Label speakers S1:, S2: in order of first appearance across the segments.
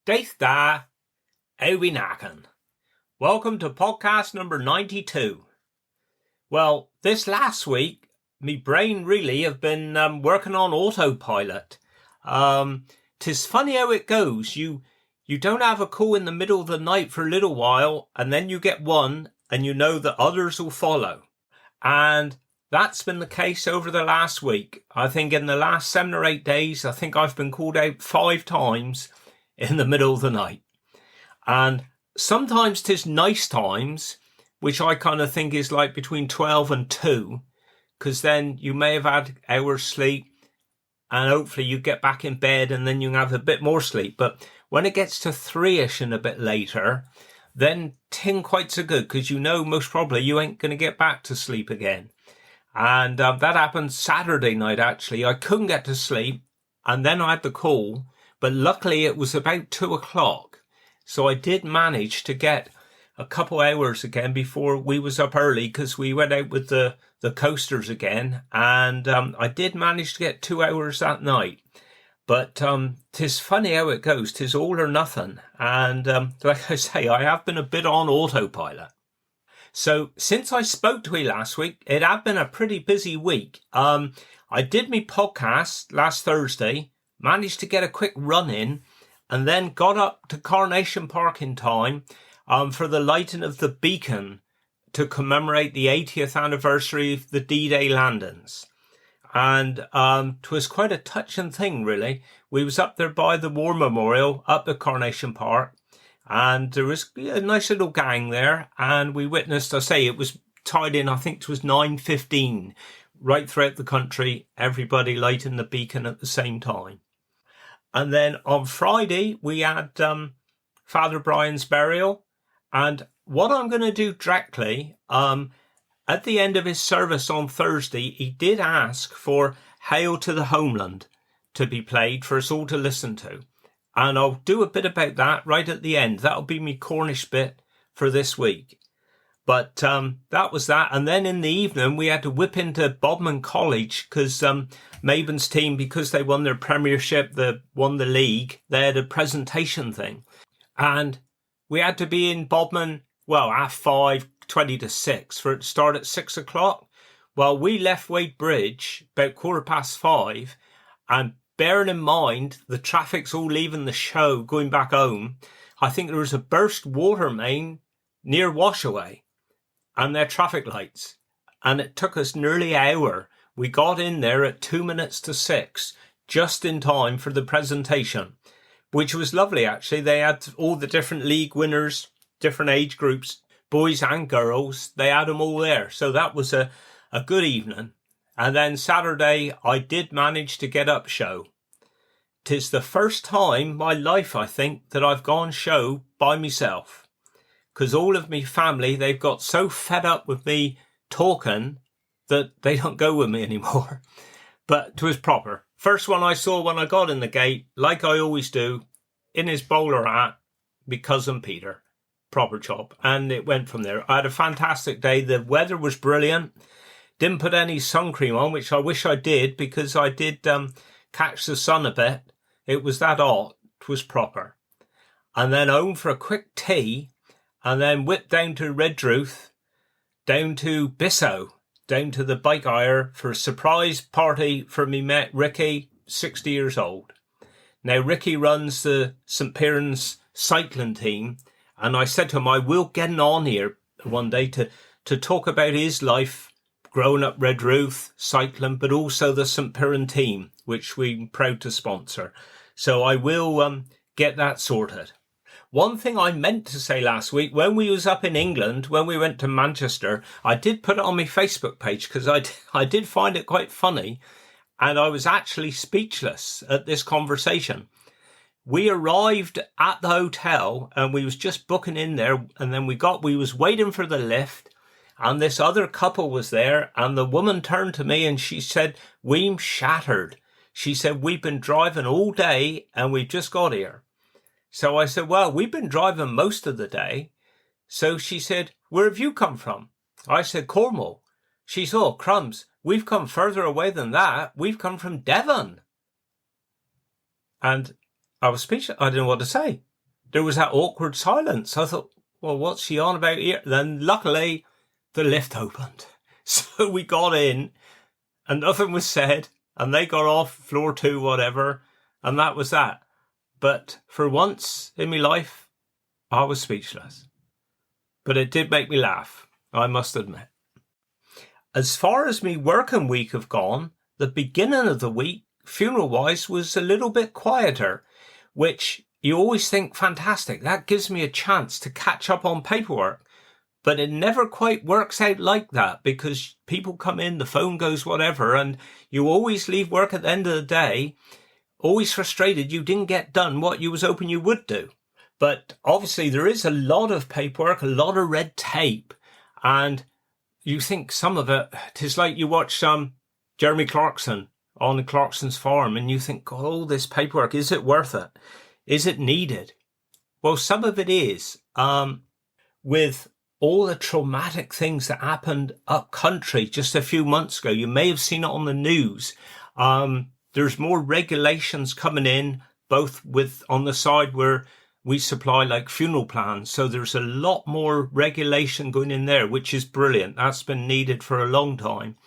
S1: Daith da, Ewi Nakan. Welcome to podcast number 92. Well, this last week, me brain really have been working on autopilot. 'Tis funny how it goes. You don't have a call in the middle of the night for a little while, and then you get one, and you know that others will follow. And that's been the case over the last week. I think in the last 7 or 8 days, I think I've been called out 5 times in the middle of the night. And sometimes 'tis nice times, which I kind of think is like between 12 and 2, because then you may have had hours sleep and hopefully you get back in bed and then you have a bit more sleep. But when it gets to 3ish and a bit later, then tin quite so good, because you know most probably you ain't going to get back to sleep again. And that happened Saturday night, actually. I couldn't get to sleep, and then I had the call, but luckily it was about 2 o'clock. So I did manage to get a couple hours again before we was up early, because we went out with the coasters again, and I did manage to get 2 hours that night. But 'tis funny how it goes. 'Tis all or nothing. And like I say, I have been a bit on autopilot. So since I spoke to you last week, it had been a pretty busy week. I did my podcast last Thursday, managed to get a quick run in, and then got up to Coronation Park in time for the lighting of the beacon to commemorate the 80th anniversary of the D-Day landings. And 'twas quite a touching thing, really. We was up there by the War Memorial up at Coronation Park, and there was a nice little gang there, and we witnessed, I say, it was tied in, I think it was 9:15, right throughout the country, everybody lighting the beacon at the same time. And then on Friday, we had Father Brian's burial, and what I'm going to do directly, at the end of his service on Thursday, he did ask for Hail to the Homeland to be played for us all to listen to. And I'll do a bit about that right at the end. That'll be me Cornish bit for this week. But that was that. And then in the evening, we had to whip into Bodmin College, because Maven's team, because they won their premiership, they won the league, they had a presentation thing. And we had to be in Bodmin, well, 5:30, 20 to 6, for it to start at 6 o'clock. Well, we left Wade Bridge about 5:15, and bearing in mind the traffic's all leaving the show, going back home, I think there was a burst water main near Washaway and their traffic lights. And it took us nearly an hour. We got in there at 2 minutes to 6, just in time for the presentation, which was lovely, actually. They had all the different league winners, different age groups, boys and girls. They had them all there. So that was a good evening. And then Saturday, I did manage to get up show. 'Tis the first time in my life, I think, that I've gone show by myself. Because all of me family, they've got so fed up with me talking that they don't go with me anymore. But 'twas proper. First one I saw when I got in the gate, like I always do, in his bowler hat, my cousin Peter. Proper job. And it went from there. I had a fantastic day. The weather was brilliant. Didn't put any sun cream on, which I wish I did, because I did catch the sun a bit. It was that hot. It was proper. And then home for a quick tea, and then whipped down to Redruth, down to Bissau, down to the bike hire for a surprise party for me mate Ricky, 60 years old. Now, Ricky runs the St. Piran's cycling team, and I said to him, I will get on here one day to talk about his life growing up Redruth, cycling, but also the St. Piran team, which we're proud to sponsor. So I will get that sorted. One thing I meant to say last week, when we was up in England, when we went to Manchester, I did put it on my Facebook page, because I did find it quite funny, and I was actually speechless at this conversation. We arrived at the hotel, and we was just booking in there, and then we was waiting for the lift, and this other couple was there, and the woman turned to me and she said, "We'm shattered." She said, "We've been driving all day and we've just got here." So I said, "Well, we've been driving most of the day." So she said, "Where have you come from?" I said, "Cornwall." She said, "Oh, crumbs, we've come further away than that. We've come from Devon." And I was speechless. I didn't know what to say. there was that awkward silence. I thought, well, what's she on about here? Then luckily the lift opened. So we got in and nothing was said, and they got off floor 2, whatever, and that was that. But for once in my life, I was speechless. But it did make me laugh, I must admit. As far as me working week have gone, the beginning of the week, funeral-wise, was a little bit quieter, which you always think, fantastic, that gives me a chance to catch up on paperwork. But it never quite works out like that, because people come in, the phone goes, whatever, and you always leave work at the end of the day, always frustrated you didn't get done what you was hoping you would do. But obviously there is a lot of paperwork, a lot of red tape, and you think some of it, it's like you watch Jeremy Clarkson on the Clarkson's farm, and you think, God, all this paperwork, is it worth it? Is it needed? Well, some of it is. With all the traumatic things that happened up country just a few months ago, you may have seen it on the news. There's more regulations coming in, both with on the side where we supply like funeral plans. So there's a lot more regulation going in there, which is brilliant. That's been needed for a long time.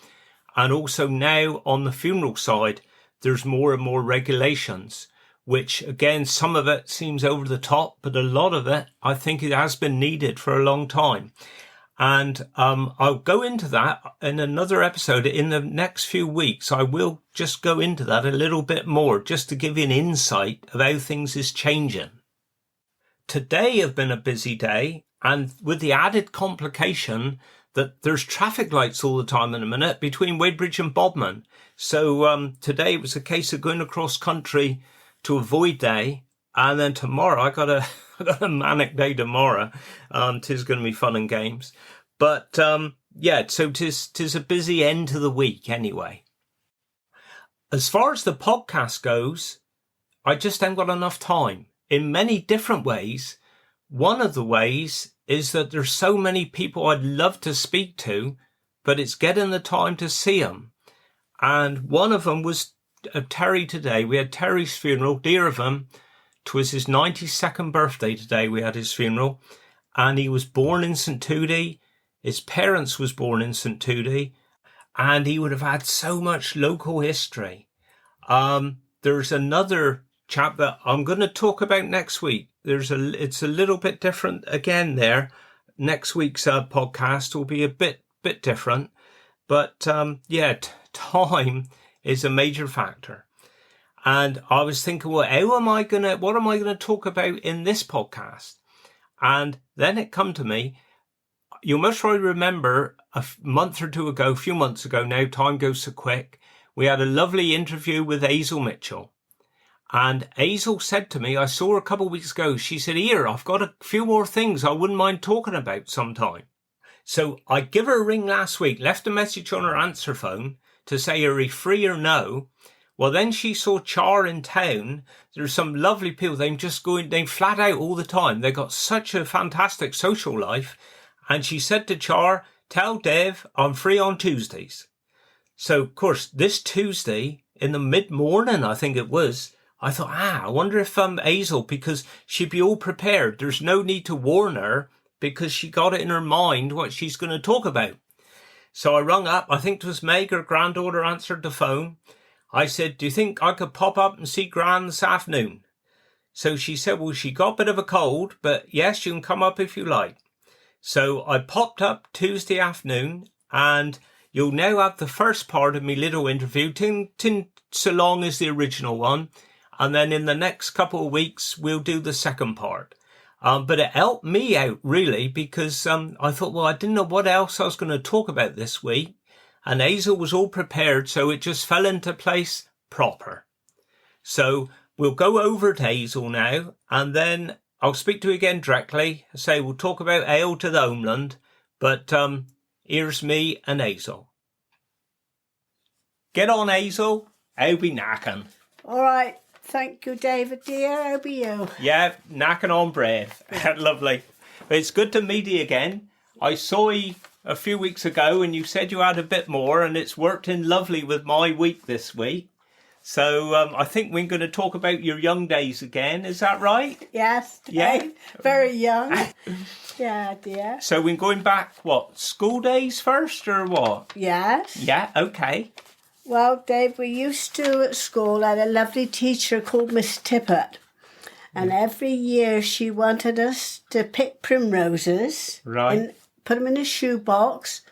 S1: And also now on the funeral side, there's more and more regulations, which again, some of it seems over the top, but a lot of it, I think it has been needed for a long time. And I'll go into that in another episode in the next few weeks. I will just go into that a little bit more, just to give you an insight of how things is changing. Today have been a busy day, and with the added complication that there's traffic lights all the time in a minute between Wadebridge and Bodmin. So today it was a case of going across country to avoid day, and then tomorrow I got a manic day tomorrow. 'Tis going to be fun and games, but yeah, so tis a busy end to the week anyway. As far as the podcast goes, I just haven't got enough time in many different ways. One of the ways is that there's so many people I'd love to speak to, but it's getting the time to see them. And one of them was Terry today. We had Terry's funeral, dear of him. 'Twas his 92nd birthday today. We had his funeral, and he was born in St. Tudy. His parents was born in St. Tudy, and he would have had so much local history. There's another chap that I'm going to talk about next week. It's a little bit different again there. Next week's podcast will be a bit different, but yeah, time is a major factor. And I was thinking, well, what am I going to talk about in this podcast? And then it come to me, you must probably remember a month or two ago, a few months ago now, time goes so quick, we had a lovely interview with Hazel Mitchell. And Hazel said to me, I saw her a couple of weeks ago, she said, here, I've got a few more things I wouldn't mind talking about sometime. So I give her a ring last week, left a message on her answer phone to say, are you free or no? Well, then she saw Char in town. There's some lovely people. They flat out all the time. They got such a fantastic social life. And she said to Char, tell Dev I'm free on Tuesdays. So, of course, this Tuesday in the mid-morning, I think it was, I thought, I wonder if Hazel, because she'd be all prepared. There's no need to warn her because she got it in her mind what she's going to talk about. So I rung up. I think it was Meg, her granddaughter, answered the phone. I said, do you think I could pop up and see Gran this afternoon? So she said, well, she got a bit of a cold, but yes, you can come up if you like. So I popped up Tuesday afternoon, and you'll now have the first part of my little interview, tin so long as the original one. And then in the next couple of weeks, we'll do the second part. But it helped me out, really, because I thought, well, I didn't know what else I was going to talk about this week. And Hazel was all prepared, so it just fell into place proper. So we'll go over to Hazel now, and then I'll speak to her again directly. Say we'll talk about Hail to the Homeland, but here's me and Hazel. Get on, Hazel. I'll be knacking.
S2: All right. Thank you, David, dear. How be you?
S1: Yeah, knacking on breath. Lovely. It's good to meet you again. I saw you a few weeks ago and you said you had a bit more, and it's worked in lovely with my week this week. So I think we're going to talk about your young days again. Is that right?
S2: Yes,
S1: Yeah.
S2: Dave. Very young. Yeah, dear.
S1: So we're going back, what, school days first or what?
S2: Yes.
S1: Yeah, okay.
S2: Well, Dave, we used to at school had a lovely teacher called Miss Tippett. And every year she wanted us to pick primroses.
S1: Right.
S2: And put them in a shoebox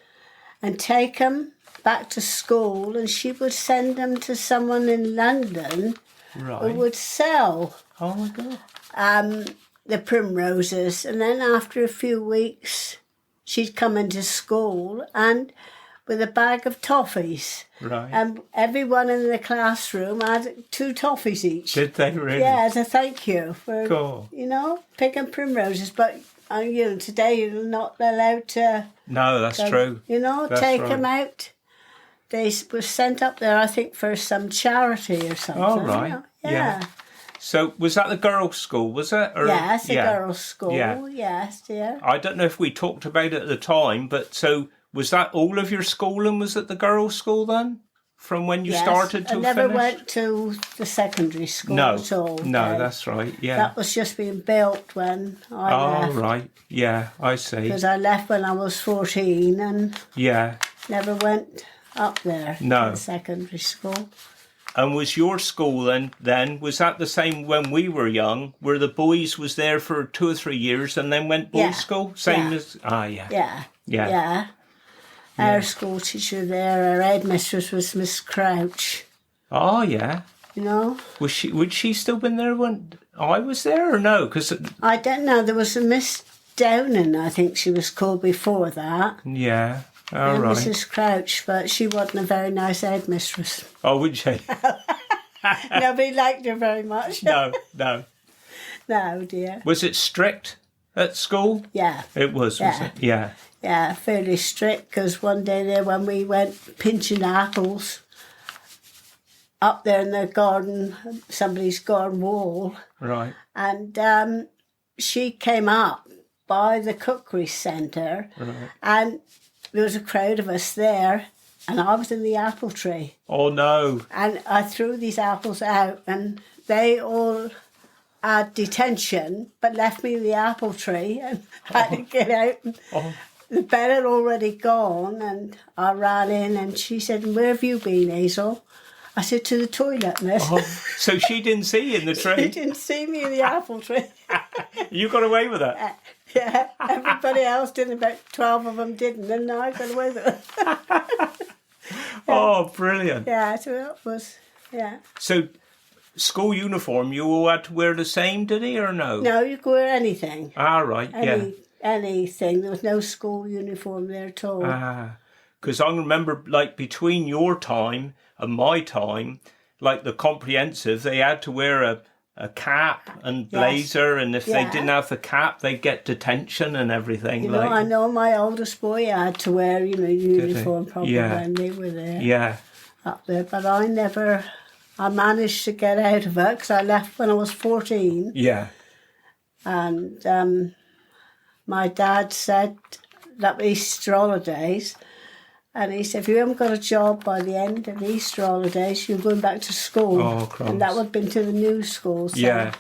S2: and take them back to school. And she would send them to someone in London who
S1: Right.
S2: would sell
S1: Oh, my God.
S2: the primroses. And then after a few weeks, she'd come into school and with a bag of toffees.
S1: Right.
S2: And everyone in the classroom had 2 toffees each.
S1: Did they really?
S2: Yeah, as a thank you for,
S1: Cool.
S2: picking primroses. But, today you're not allowed to,
S1: No, that's true. That's
S2: take
S1: right.
S2: them out. They were sent up there, I think, for some charity or something.
S1: Oh, right.
S2: Yeah.
S1: So was that the girls' school, was it? Or,
S2: Yes, a girls' school.
S1: Yeah.
S2: Yes, dear.
S1: I don't know if we talked about it at the time, but so was that all of your schooling was at the girls' school then? From when you
S2: Yes.
S1: started to
S2: I never
S1: finish?
S2: went to the secondary school
S1: No,
S2: at all.
S1: no,
S2: Dave.
S1: that's right, yeah.
S2: That was just being built when I
S1: Oh,
S2: left.
S1: right, yeah, I see.
S2: Because I left when I was 14 and
S1: Yeah,
S2: never went up there
S1: No.
S2: to secondary school.
S1: and was your school then, was that the same when we were young, where the boys was there for 2 or 3 years and then went boys'
S2: Yeah,
S1: school? Same
S2: yeah.
S1: as,
S2: Yeah.
S1: Yeah.
S2: Yeah. Our school teacher there, our headmistress was Miss Crouch,
S1: Oh, yeah. Would she still been there when I was there or no? Because,
S2: I don't know, there was a Miss Downing, I think she was called before that.
S1: yeah, all
S2: And
S1: right.
S2: Mrs. Crouch, but she wasn't a very nice headmistress.
S1: Oh, would she?
S2: Nobody liked her very much.
S1: No.
S2: No, dear.
S1: Was it strict at school?
S2: Yeah.
S1: It was
S2: Yeah.
S1: it? Yeah.
S2: Yeah, fairly strict, because one day there when we went pinching apples up there in the garden, somebody's garden wall,
S1: Right.
S2: and she came up by the cookery centre,
S1: Right.
S2: and there was a crowd of us there, and I was in the apple tree,
S1: Oh, no.
S2: and I threw these apples out, and they all had detention, but left me in the apple tree, and had to get out. And
S1: Oh.
S2: the bell had already gone, and I ran in, and she said, "Where have you been, Hazel?" I said, "To the toilet, miss."
S1: Oh, so she didn't see you in the
S2: She
S1: tree?
S2: didn't see me in the apple tree.
S1: You got away with it?
S2: Yeah, everybody else did. About 12 of them didn't, and I got away with it.
S1: Oh, brilliant.
S2: Yeah, so it was, yeah.
S1: So, school uniform, you all had to wear the same, did he, or no?
S2: No, you could wear anything.
S1: Ah, right, yeah.
S2: Anything. There was no school uniform there at all.
S1: Because I remember, like, between your time and my time, like the comprehensive, they had to wear a cap and blazer, and if they
S2: Yeah.
S1: didn't have the cap, they'd get detention and everything.
S2: I know my oldest boy had to wear, uniform probably
S1: Yeah.
S2: when they were there.
S1: Yeah,
S2: Up there, but I managed to get out of it because I left when I was 14,
S1: yeah.
S2: and my dad said that Easter holidays, and he said, if you haven't got a job by the end of the Easter holidays, you're going back to school.
S1: Oh, crumbs.
S2: And that would have been to the new school. So
S1: Yeah.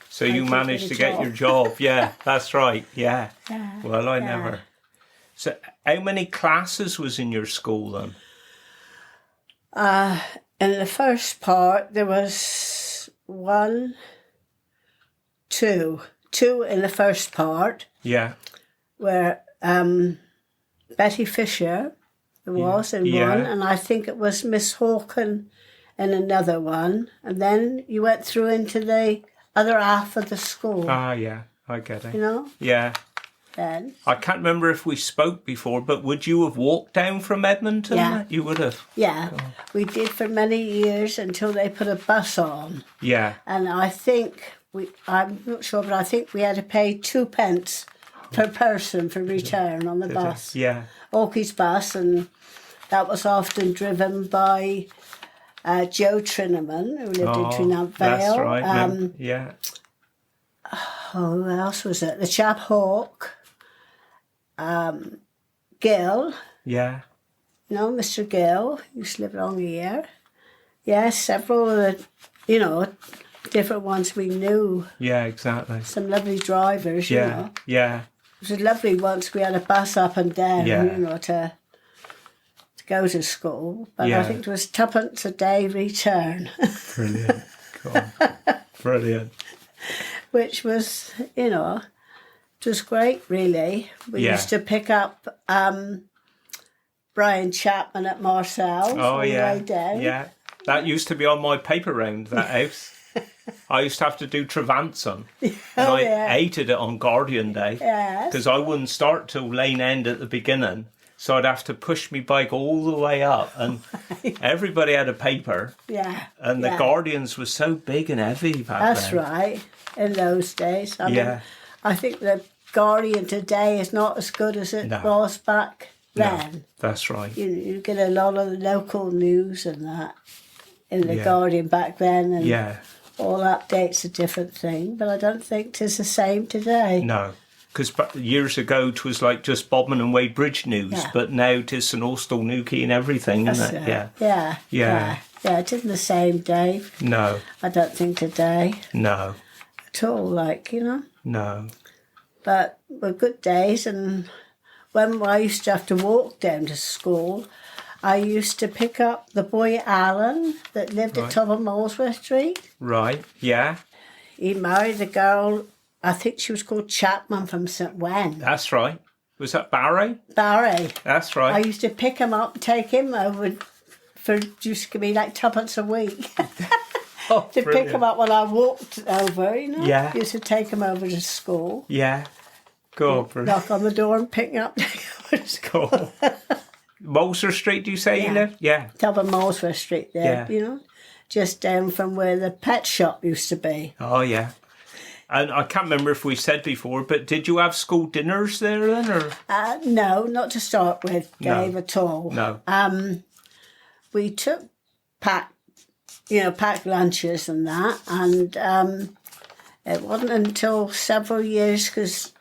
S1: So you
S2: I
S1: managed to
S2: did a
S1: get
S2: job.
S1: your job. Yeah, that's right. Yeah.
S2: Yeah,
S1: Well, I
S2: yeah.
S1: never. So how many classes was in your school then?
S2: In the first part, there was two in the first part,
S1: Yeah.
S2: where Betty Fisher was in
S1: Yeah.
S2: one, and I think it was Miss Hawken in another one, and then you went through into the other half of the school,
S1: Ah, yeah. I get it. Yeah.
S2: then.
S1: I can't remember if we spoke before, but would you have walked down from Edmonton?
S2: Yeah.
S1: You would have.
S2: Yeah, we did for many years until they put a bus on,
S1: Yeah.
S2: and I think I'm not sure, but I think we had to pay 2 pence per person for return on the bus.
S1: Yeah.
S2: Oakie's bus, and that was often driven by Joe Trinnaman, who lived in Trinnaman Vale.
S1: That's right. Yeah.
S2: Who else was it? The chap Hawke, Gill,
S1: Yeah.
S2: Mr. Gill, used to live along here. Yes, several of the, different ones we knew.
S1: Yeah, exactly.
S2: Some lovely drivers,
S1: Yeah, yeah.
S2: It was lovely once we had a bus up and down,
S1: Yeah.
S2: to go to school. But
S1: Yeah.
S2: I think it was twopence a day return.
S1: Brilliant. God. Brilliant.
S2: Which was, it was great, really. We used to pick up Brian Chapman at Marcel's on the way down.
S1: Yeah. That used to be on my paper round, that house. I used to have to do Trevanson. And I hated it on Guardian Day.
S2: Yes.
S1: Because I wouldn't start till Lane End at the beginning. So I'd have to push my bike all the way up. And everybody had a paper.
S2: Yeah.
S1: And the Guardians was so big and heavy back then.
S2: That's right. In those days. I mean, I think the Guardian today is not as good as it was back then.
S1: No, that's right.
S2: You get a lot of the local news and that in the Guardian back then. And all updates a different thing. But I don't think it's the same today.
S1: No. Because years ago, it was like just Bodmin and Wadebridge news, but now it is an Austell Newquay and everything, isn't it?
S2: Yeah. Yeah, it isn't the same, Dave.
S1: No.
S2: I don't think today.
S1: No.
S2: At all,
S1: No.
S2: But were good days, and when I used to have to walk down to school, I used to pick up the boy Alan that lived at top of Molesworth Street.
S1: Right, yeah.
S2: He married a girl, I think she was called Chapman from St. Wen.
S1: That's right. Was that Barry?
S2: Barry.
S1: That's right.
S2: I used to pick him up and take him over for just give me like twopence a week. To pick him up when I walked over,
S1: Yeah.
S2: Used to take him over to school.
S1: Yeah. Go on,
S2: Knock on the door and pick him up. Take him over to school.
S1: Cool. Molesworth Street, do you say you lived? Yeah.
S2: Top of Molesworth Street there, just down from where the pet shop used to be.
S1: Oh, yeah. And I can't remember if we said before, but did you have school dinners there then? Or?
S2: No, not to start with, Dave, at all.
S1: No.
S2: We took packed lunches and that, and it wasn't until several years, because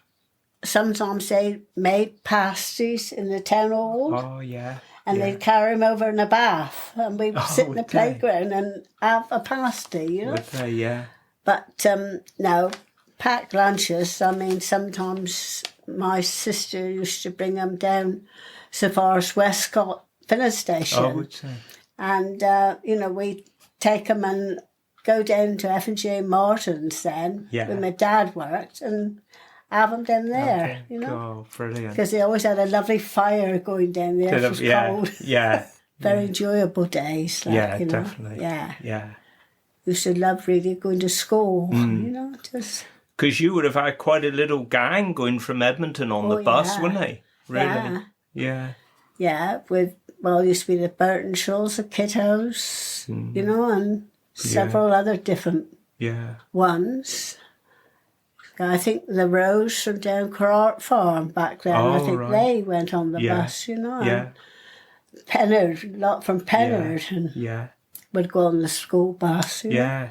S2: sometimes they made pasties in the town hall.
S1: Oh, yeah.
S2: And they'd carry them over in a bath, and we'd sit in the playground and have a pasty,
S1: Would they, yeah.
S2: But no, packed lunches. I mean, sometimes my sister used to bring them down so far as Westcott filling station.
S1: Oh, would say.
S2: And, we'd take them and go down to F&J Martin's then, where my dad worked, and have them down there,
S1: Oh, brilliant.
S2: Because they always had a lovely fire going down there. It was cold.
S1: Yeah.
S2: Very enjoyable days.
S1: Definitely.
S2: Yeah. Used to love really going to school, just...
S1: Because you would have had quite a little gang going from Edmonton on the bus, wouldn't they? Really? Yeah.
S2: Yeah, it used to be the Burtonshaws, the Kiddos, and several other different ones. I think the Rose from down Carrart Farm back then, I think they went on the bus,
S1: Yeah.
S2: Pennard, a lot from Pennard, and would go on the school bus.
S1: Yeah.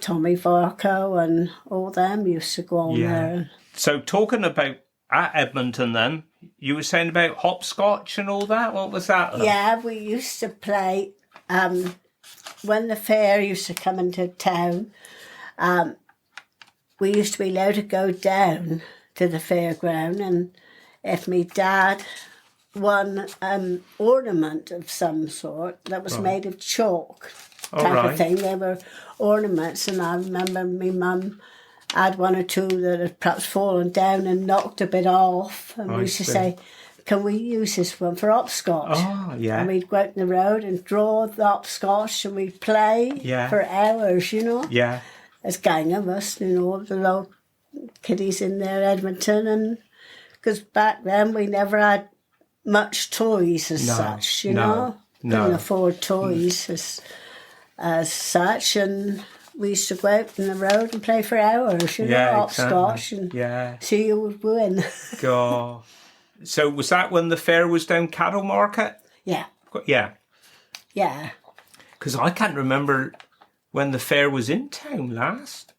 S2: Tommy Varco and all them used to go on there.
S1: So talking about at Edmonton then, you were saying about hopscotch and all that? What was that?
S2: Yeah, we used to play, when the fair used to come into town, we used to be allowed to go down to the fairground, and if my dad won an ornament of some sort that was made of chalk type of thing, they were ornaments, and I remember my mum had one or two that had perhaps fallen down and knocked a bit off, and we used to say, can we use this one for hopscotch?
S1: Oh, yeah.
S2: And we'd go out in the road and draw the hopscotch, and we'd play for hours,
S1: Yeah.
S2: There's a gang of us, the little kiddies in there, Edmonton, and because back then we never had much toys as such,
S1: No.
S2: Couldn't afford toys as such, and we used to go out in the road and play for hours, hopscotch, and see who would win.
S1: God. So was that when the fair was down Cattle Market?
S2: Yeah.
S1: Yeah.
S2: Yeah.
S1: Because I can't remember when the fair was in town last.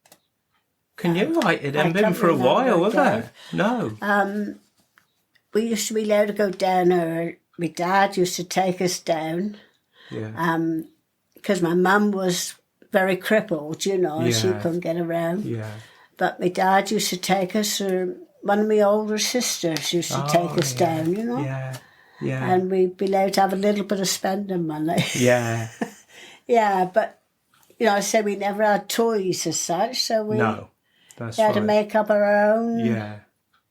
S1: Can you? It hadn't been for a while, have it? No.
S2: We used to be allowed to go down, or my dad used to take us down.
S1: Yeah.
S2: because my mum was very crippled, you know, and she
S1: Yeah.
S2: couldn't get around.
S1: Yeah.
S2: But my dad used to take us, or one of my older sisters used to take us down, you know.
S1: Yeah. Yeah.
S2: And we'd be allowed to have a little bit of spending money.
S1: Yeah.
S2: Yeah, but, you know, I said we never had toys as such, so we
S1: No. That's
S2: had
S1: right.
S2: to make up our own,
S1: Yeah.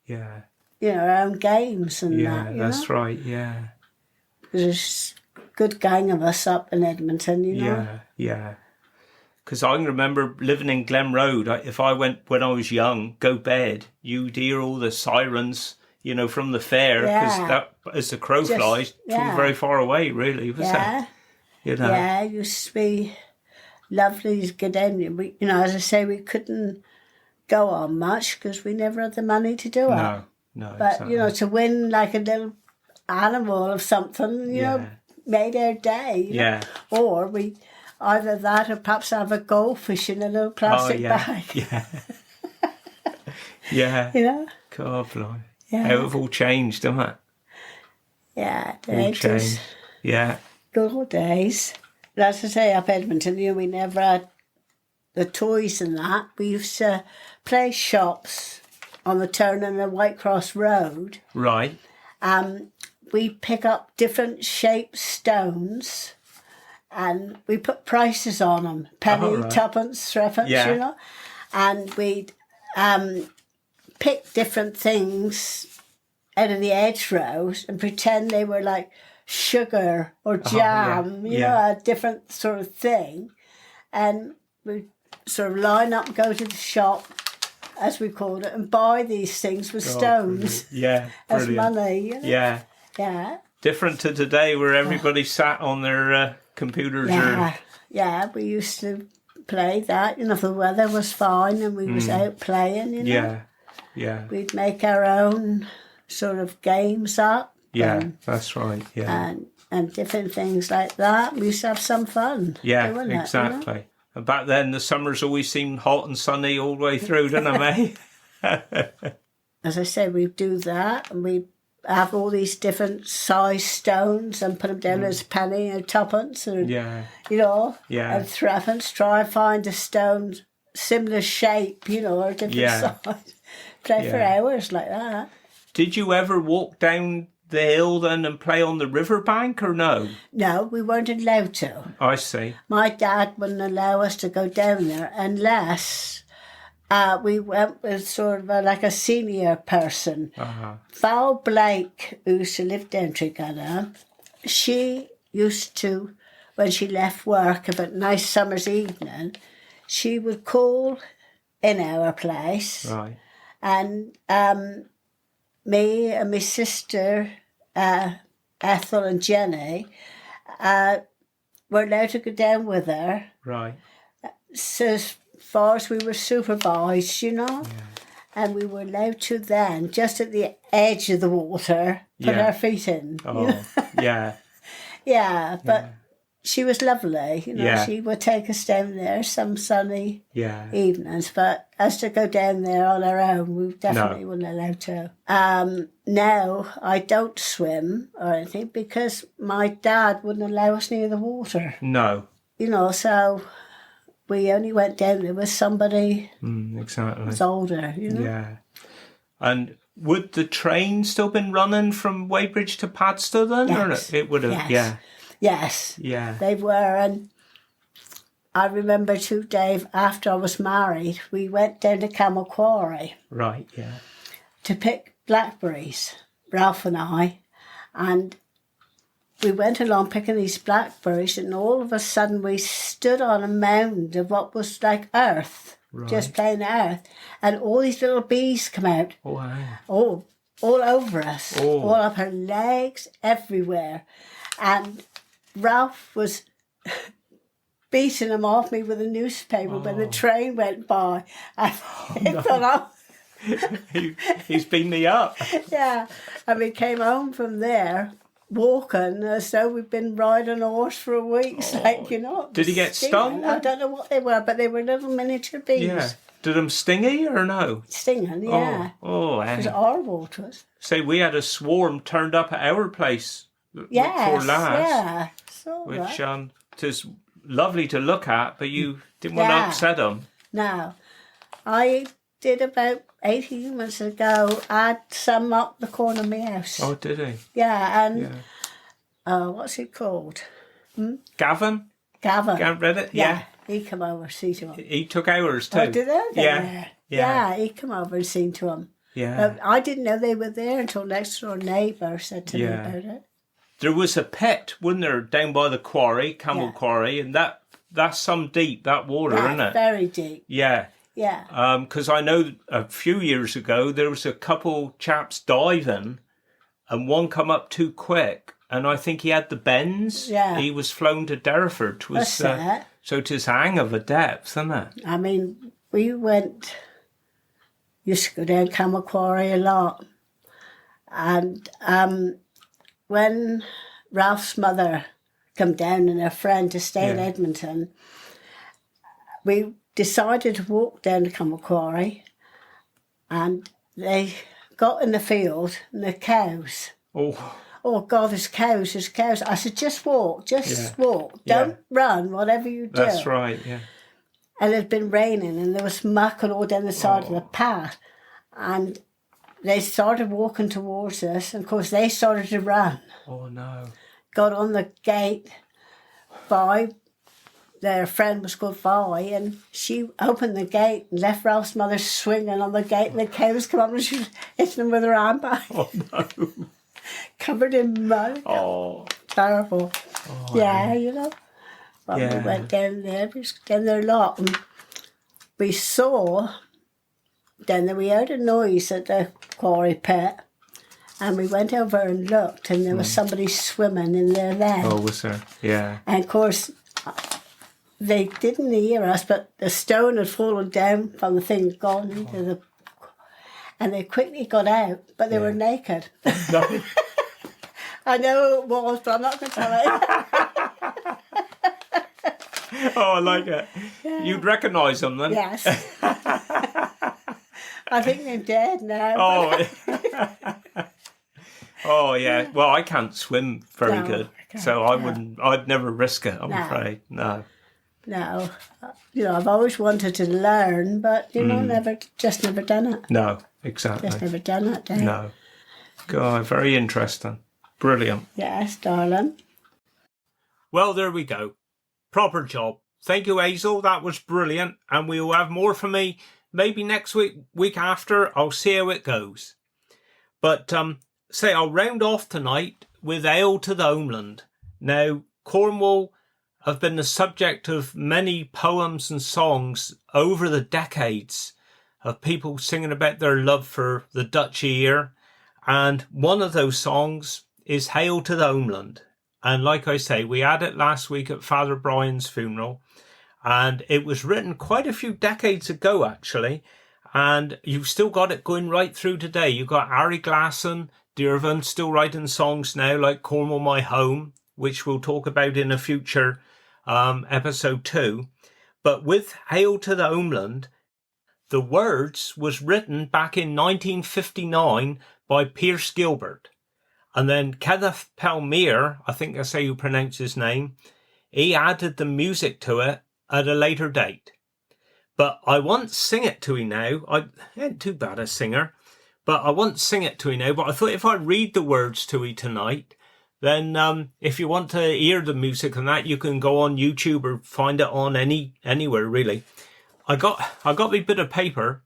S1: Yeah.
S2: you know, our own games and
S1: Yeah.
S2: that, you
S1: That's
S2: know.
S1: right. Yeah.
S2: There's a good gang of us up in Edmonton, you know.
S1: Yeah. Yeah. Because I remember living in Glen Road. If I went when I was young, go bed, you'd hear all the sirens, you know, from the fair. Because that, as the crow flies, it was very far away, really. Was
S2: Yeah.
S1: it? You know.
S2: Yeah, it used to be lovely to get in. We, you know, as I say, we couldn't go on much because we never had the money to do it.
S1: No. No.
S2: But,
S1: Exactly.
S2: you know, to win like a little animal or something, you know, made our day. You know? Or we either that or perhaps have a goldfish in a little plastic bag.
S1: Yeah. Yeah.
S2: You know?
S1: God, blimey.
S2: Yeah.
S1: How it all changed, hasn't it?
S2: Yeah, the
S1: All
S2: 80s.
S1: changed. Yeah.
S2: Good old days. But as I say, up Edmonton, you know, we never had the toys and that. We used to play shops on the turn in the White Cross Road.
S1: Right.
S2: We pick up different shaped stones and we put prices on them. Penny, tuppence, threepence, you know. And we'd pick different things out of the hedgerows and pretend they were like sugar or jam, you know, a different sort of thing. And we'd sort of line up and go to the shop, as we called it, and buy these things with stones as money. You know?
S1: Yeah.
S2: Yeah.
S1: Different to today where everybody sat on their computers.
S2: Yeah, we used to play that, you know, if the weather was fine and we was out playing, you know.
S1: Yeah, yeah.
S2: We'd make our own sort of games up.
S1: Yeah, that's right, yeah.
S2: And different things like that. We used to have some fun.
S1: Yeah,
S2: doing
S1: exactly.
S2: It, you know?
S1: And back then the summers always seemed hot and sunny all the way through, didn't they, mate?
S2: As I said, we'd do that and we'd have all these different size stones and put them down as penny and tuppence and, you know, and threepence. Try and find a stone similar shape, you know, or different size. Play for hours like that.
S1: Did you ever walk down the hill then and play on the riverbank or no?
S2: No, we weren't allowed to.
S1: I see. My
S2: dad wouldn't allow us to go down there unless we went with sort of like a senior person. Val Blake, who used to live down Tregenna, she used to, when she left work of a nice summer's evening, she would call in our place.
S1: Right.
S2: And me and my sister, Ethel and Jenny, were allowed to go down with her.
S1: Right.
S2: So as far as we were supervised, you know, and we were allowed to then, just at the edge of the water, put our feet in.
S1: Oh, yeah.
S2: But she was lovely, you know, she would take us down there some sunny evenings, but as to go down there on our own, we definitely weren't allowed to. Now, I don't swim or anything because my dad wouldn't allow us near the water.
S1: No.
S2: You know, so we only went down there with somebody
S1: exactly.
S2: who's older, you know.
S1: Yeah. And would the train still been running from Weybridge to Padstow then?
S2: Yes.
S1: Or it would have,
S2: Yes.
S1: Yeah.
S2: They were, and I remember too, Dave, after I was married, we went down to Camel Quarry.
S1: Right, yeah.
S2: To pick blackberries, Ralph and I, and we went along picking these blackberries and all of a sudden we stood on a mound of what was like earth, just plain earth, and all these little bees come out.
S1: Oh, wow.
S2: All over us, all up her legs, everywhere. And Ralph was beating them off me with a newspaper when the train went by. I thought,
S1: he's beaten me up.
S2: Yeah, and we came home from there walking as though we'd been riding a horse for a week. Like, you know.
S1: Did he get stung?
S2: I don't know what they were, but they were little miniature bees.
S1: Yeah. Did them stingy or no?
S2: Stinging, yeah. It was horrible to us.
S1: Say, we had a swarm turned up at our place.
S2: Yes,
S1: for last.
S2: yeah.
S1: Which, lovely to look at, but you didn't want to upset them.
S2: No. I did about 18 months ago, add some up the corner of my house.
S1: Oh, did he?
S2: Yeah, and what's he called?
S1: Gavin?
S2: Gavin.
S1: Read it?
S2: Yeah. He come over and see to him.
S1: He took ours too.
S2: Oh, did they?
S1: Yeah.
S2: He come over and seen to him.
S1: Yeah.
S2: I didn't know they were there until next door neighbour said to me about it.
S1: There was a pit, wasn't there, down by the quarry, Camel Quarry, and that's some deep, that water, isn't it?
S2: Very deep.
S1: Yeah.
S2: Yeah.
S1: Because I know a few years ago there was a couple chaps diving, and one come up too quick, and I think he had the bends.
S2: Yeah.
S1: He was flown to Derriford.
S2: That's it.
S1: So 'tis hang of a depth, isn't it?
S2: I mean, we used to go down Camel Quarry a lot. And when Ralph's mother come down and her friend to stay in Edmonton, we decided to walk down to Camel Quarry, and they got in the field and the cows. Oh God, there's cows. I said, just walk. Walk. Don't run, whatever you do.
S1: That's right, yeah.
S2: And it had been raining and there was muck all down the side of the path. And they started walking towards us, and of course they started to run.
S1: Oh no.
S2: Got on the gate by, their friend was called Vi, and she opened the gate and left Ralph's mother swinging on the gate, and the cows come up and she was hitting them with her handbag.
S1: Oh no.
S2: Covered in mud.
S1: Oh.
S2: Terrible.
S1: Oh,
S2: yeah, you know. But we went down there, we was down there a lot, and we saw, then we heard a noise at the quarry pit, and we went over and looked, and there was somebody swimming in there then.
S1: Oh, was there? Yeah.
S2: And of course, they didn't hear us, but the stone had fallen down from the thing, gone into the... And they quickly got out, but they were naked.
S1: No.
S2: I know it was, but I'm not going to tell it.
S1: Oh, I like it. Yeah. You'd recognise them then?
S2: Yes. I think they're dead now.
S1: Oh, oh yeah. Well, I can't swim very good, so I'd never risk it, I'm afraid. No.
S2: No. You know, I've always wanted to learn, but, you know, never done it.
S1: No, exactly.
S2: Just never done it, Dave.
S1: No. God, very interesting. Brilliant.
S2: Yes, darling.
S1: Well, there we go. Proper job. Thank you, Hazel. That was brilliant. And we'll have more from me maybe next week after. I'll see how it goes. But I'll round off tonight with Hail to the Homeland. Now, Cornwall have been the subject of many poems and songs over the decades of people singing about their love for the Dutch ear. And one of those songs is Hail to the Homeland. And like I say, we had it last week at Father Brian's funeral. And it was written quite a few decades ago, actually. And you've still got it going right through today. You've got Ari Glasson, Dearvan, still writing songs now like Cornwall My Home, which we'll talk about in a future episode 2. But with Hail to the Homeland, the words was written back in 1959 by Pierce Gilbert. And then Kenneth Palmier, I think that's how you pronounce his name, he added the music to it at a later date. But I won't sing it to you now. I ain't too bad a singer, but I won't sing it to you now. But I thought if I read the words to you tonight, then if you want to hear the music and that, you can go on YouTube or find it on anywhere really. I got my bit of paper,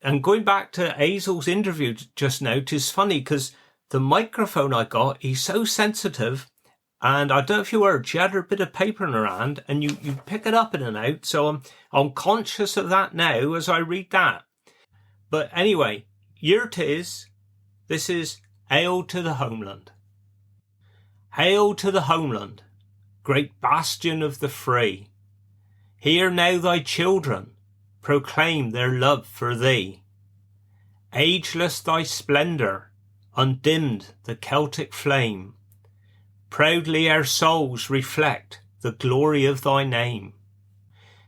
S1: and going back to Hazel's interview just now, 'tis funny because the microphone I got, he's so sensitive, and I don't know if you heard, she had her bit of paper in her hand, and you pick it up in and out, so I'm conscious of that now as I read that. But anyway, here it is. This is Hail to the Homeland. Hail to the homeland, great bastion of the free. Hear now thy children proclaim their love for thee. Ageless thy splendour, undimmed the Celtic flame. Proudly our souls reflect the glory of thy name.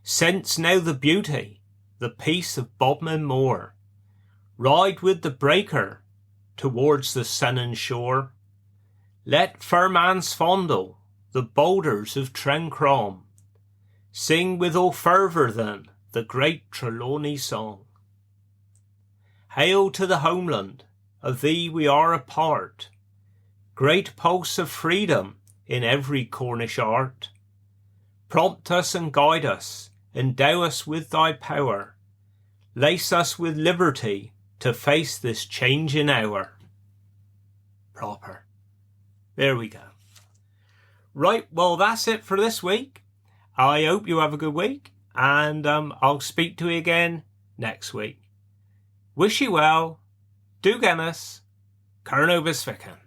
S1: Sense now the beauty, the peace of Bodmin Moor. Ride with the breaker towards the sun and shore. Let Furman's fondle the boulders of Trencrom, Sing with all fervour then the great Trelawney song. Hail to the homeland, of thee we are a part, great pulse of freedom in every Cornish art. Prompt us and guide us, endow us with thy power, lace us with liberty to face this changing hour. Proper. There we go. Right, well that's it for this week. I hope you have a good week, and I'll speak to you again next week. Wish you well. Do Guinness. Carnobus Vican.